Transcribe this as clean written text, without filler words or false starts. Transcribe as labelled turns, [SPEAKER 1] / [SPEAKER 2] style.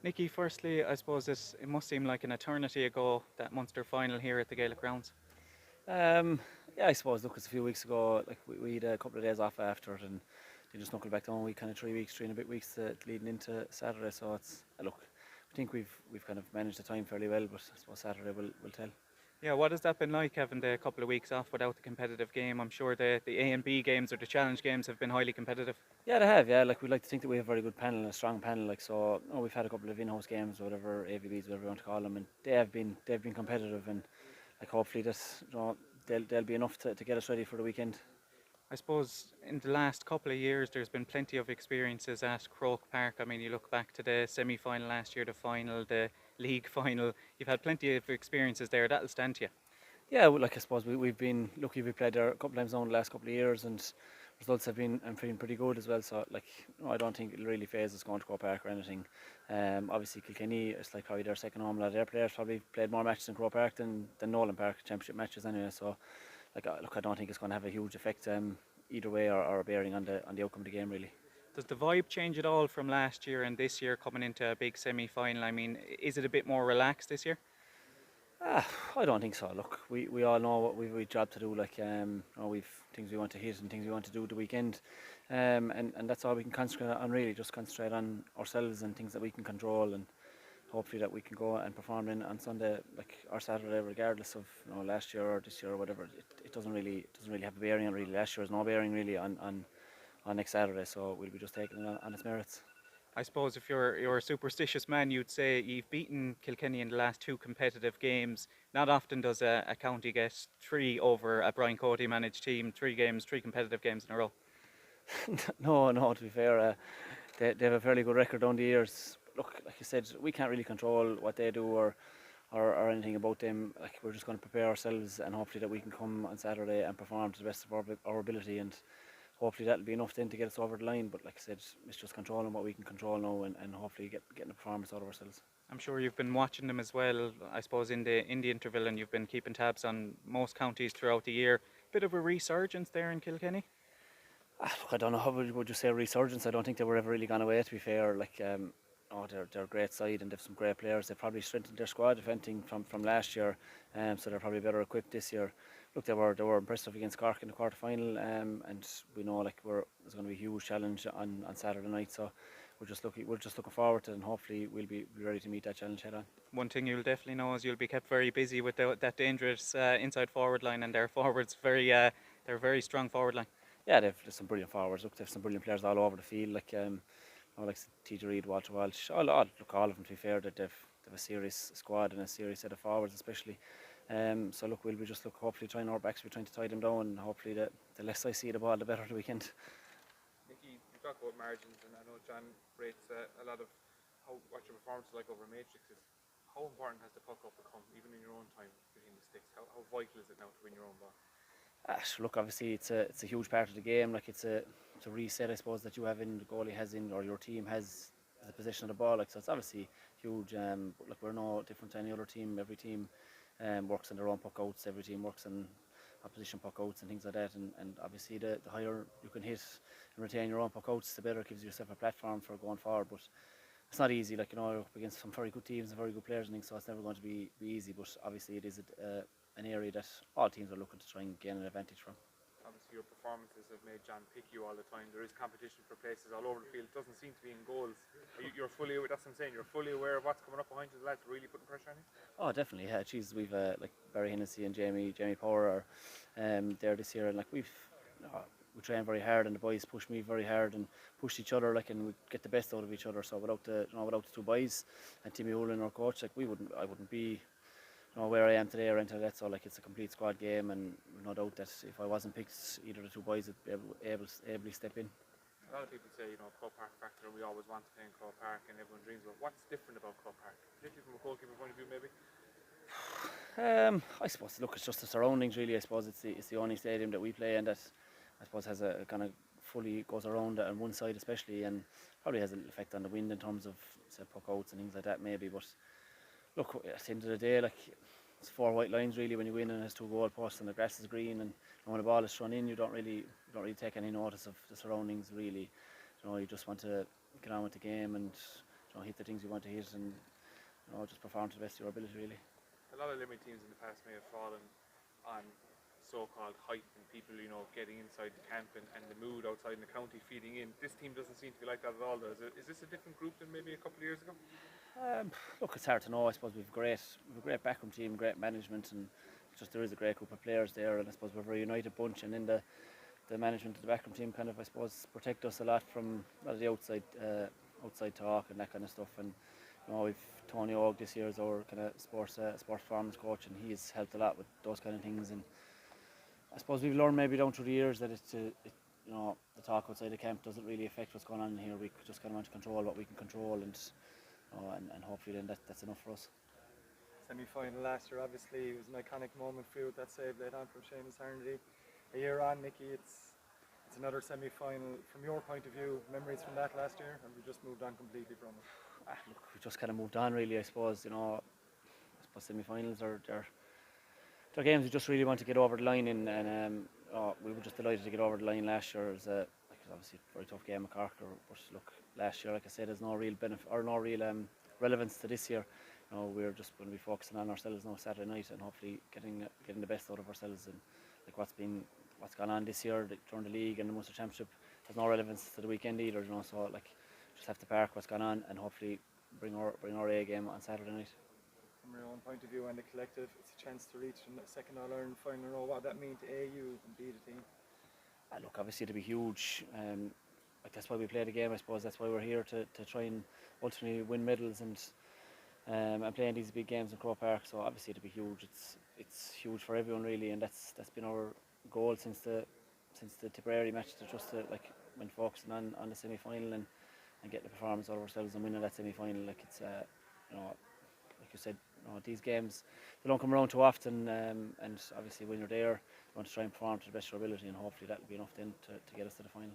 [SPEAKER 1] Nickie, firstly, I suppose it must seem like an eternity ago, that Munster final here at the Gaelic Grounds.
[SPEAKER 2] Um, yeah, I suppose. Look, it's a few weeks ago. Like we had a couple of days off after it, and they just knuckled back down. We kind of 3 weeks, 3 and a bit weeks leading into Saturday. So it's look, I think we've kind of managed the time fairly well, but I suppose Saturday will tell.
[SPEAKER 1] Yeah, what has that been like having the couple of weeks off without the competitive game? I'm sure the A and B games or the challenge games have been highly competitive.
[SPEAKER 2] Yeah, they have. Yeah, like we like to think that we have a very good panel, a strong panel. Like so, we've had a couple of in-house games, whatever AVBs, whatever you want to call them, and they've been competitive, and like hopefully that's they'll be enough to get us ready for the weekend.
[SPEAKER 1] I suppose in the last couple of years, there's been plenty of experiences at Croke Park. I mean, you look back to the semi-final last year, the final, the league final. You've had plenty of experiences there. That'll stand to you.
[SPEAKER 2] Yeah, well, like I suppose we've been lucky. We played there a couple of times now in the last couple of years, and results have been and feeling pretty good as well. So like, I don't think it'll really phase us going to Croke Park or anything. Obviously Kilkenny, it's like probably their second home. A lot of their players probably played more matches in Croke Park than Nolan Park Championship matches anyway. So like, look, I don't think it's going to have a huge effect either way or a bearing on the outcome of the game really.
[SPEAKER 1] Does the vibe change at all from last year and this year coming into a big semi-final? I mean, is it a bit more relaxed this year?
[SPEAKER 2] Ah, I don't think so. Look, we all know what we've a job to do. Like, we've things we want to hit and things we want to do the weekend, and that's all we can concentrate on. Really, just concentrate on ourselves and things that we can control, and hopefully that we can go and perform in on Sunday, like or Saturday, regardless of last year or this year or whatever. It doesn't really have a bearing on really. Last year has no bearing really on next Saturday, so we'll be just taking it on its merits.
[SPEAKER 1] I suppose if you're a superstitious man, you'd say you've beaten Kilkenny in the last two competitive games. Not often does a county get three over a Brian Cody managed team, three games, three competitive games in a row.
[SPEAKER 2] No, no. To be fair, they have a fairly good record down the years. Look, like you said, we can't really control what they do or anything about them. Like we're just going to prepare ourselves and hopefully that we can come on Saturday and perform to the best of our ability, and hopefully that'll be enough then to get us over the line. But like I said, it's just controlling what we can control now and hopefully getting a performance out of ourselves.
[SPEAKER 1] I'm sure you've been watching them as well, I suppose, in the interval, and you've been keeping tabs on most counties throughout the year. Bit of a resurgence there in Kilkenny.
[SPEAKER 2] Look, I don't know how would you say resurgence. I don't think they were ever really gone away. To be fair, like they're a great side and they've some great players. They've probably strengthened their squad, if anything, from last year. So they're probably better equipped this year. Look, they were impressive against Cork in the quarter final, and we know like there's going to be a huge challenge on Saturday night. So we're just looking forward to it, and hopefully we'll be ready to meet that challenge head on.
[SPEAKER 1] One thing you'll definitely know is you'll be kept very busy with that dangerous inside forward line, and their forwards they're a very strong forward line.
[SPEAKER 2] Yeah, they've some brilliant forwards. Look, they've some brilliant players all over the field. Like TJ Reid, Walter Walsh. All of them. To be fair, that they've a serious squad and a serious set of forwards, especially. So look, we'll be just hopefully trying our backs. We're trying to tie them down, and hopefully the less I see the ball, the better the weekend.
[SPEAKER 3] Nickie, you talk about margins, and I know John rates a lot of what your performance is like over matrices. How important has the puck up become, even in your own time between the sticks? How vital is it now to win your own ball?
[SPEAKER 2] Look, obviously it's a huge part of the game. Like it's a reset, I suppose, that you have in the goalie has in or your team has the possession of the ball. Like so, it's obviously huge. But like we're no different to any other team. Every team works on their own puck outs. Every team works on opposition puck outs and things like that. And obviously the higher you can hit and retain your own puck outs, the better it gives yourself a platform for going forward. But it's not easy. Like you're up against some very good teams and very good players and things. So it's never going to be easy. But obviously it is an area that all teams are looking to try and gain an advantage from.
[SPEAKER 3] Obviously, your performances have made John pick you all the time. There is competition for places all over the field. It doesn't seem to be in goals. You're fully aware. That's what I'm saying. You're fully aware of what's coming up behind you. The lads really putting pressure on you.
[SPEAKER 2] Oh, definitely. Yeah, geez, we've like Barry Hennessy and Jamie Power are there this year, and like we train very hard, and the boys push me very hard and push each other, like, and we get the best out of each other. So without the two boys and Timmy Hoolan, our coach, like I wouldn't be where I am today or anything like that. So like it's a complete squad game, and no doubt that if I wasn't picked, either of the two boys would be able to step in.
[SPEAKER 3] A lot of people say, Croke Park factor, and we always want to play in Croke Park, and everyone dreams about. What's different about Croke Park, particularly from a goalkeeper point of view, maybe?
[SPEAKER 2] I suppose look, it's just the surroundings really. I suppose it's the only stadium that we play in that I suppose has a kind of fully goes around on one side especially, and probably has an effect on the wind in terms of say puck outs and things like that maybe. But look, at the end of the day, like it's four white lines really when you win, and there's two goal posts and the grass is green, and when the ball is thrown in, you don't really take any notice of the surroundings really. You just want to get on with the game and hit the things you want to hit, and just perform to the best of your ability really.
[SPEAKER 3] A lot of Limerick teams in the past may have fallen on so-called hype and people, getting inside the camp and the mood outside in the county feeding in. This team doesn't seem to be like that at all, though. Is this a different group than maybe a couple of years ago?
[SPEAKER 2] Look, it's hard to know. I suppose we've a great backroom team, great management, and just there is a great group of players there, and I suppose we're a very united bunch. And in the management of the backroom team, kind of I suppose protect us a lot from a lot of the outside talk and that kind of stuff. And we've Tony Og this year as our kind of sports performance coach, and he's helped a lot with those kind of things. And I suppose we've learned maybe down through the years that the talk outside the camp doesn't really affect what's going on in here. We just kind of want to control what we can control, and hopefully then that's enough for us.
[SPEAKER 4] Semi-final last year, obviously, it was an iconic moment for you with that save laid on from Seamus Harnedy. A year on, Nickie, it's another semi-final. From your point of view, memories from that last year, and we just moved on completely from it?
[SPEAKER 2] Look, we just kind of moved on really, I suppose. I suppose semi-finals are they're games we just really want to get over the line in, and we were just delighted to get over the line last year. It was obviously a very tough game at Cork, but look, last year, like I said, there's no real benefit or no real relevance to this year. We're just going to be focusing on ourselves now Saturday night, and hopefully getting the best out of ourselves. And like what's gone on this year during the league and the Munster Championship has no relevance to the weekend either. So like just have to park what's gone on and hopefully bring our A game on Saturday night.
[SPEAKER 4] From your own point of view and the collective, it's a chance to reach a second All-Ireland final in a row. What does that mean to AU and be the team?
[SPEAKER 2] Look, obviously it'll be huge. Like that's why we play the game. I suppose that's why we're here to try and ultimately win medals and playing these big games in Croke Park. So obviously it'll be huge. It's huge for everyone really, and that's been our goal since the Tipperary match, to just like when focusing on the semi-final and get the performance out of ourselves and winning that semi-final. Like it's like you said, these games they don't come around too often, and obviously when you're there, you want to try and perform to the best of your ability, and hopefully that'll be enough then to get us to the final.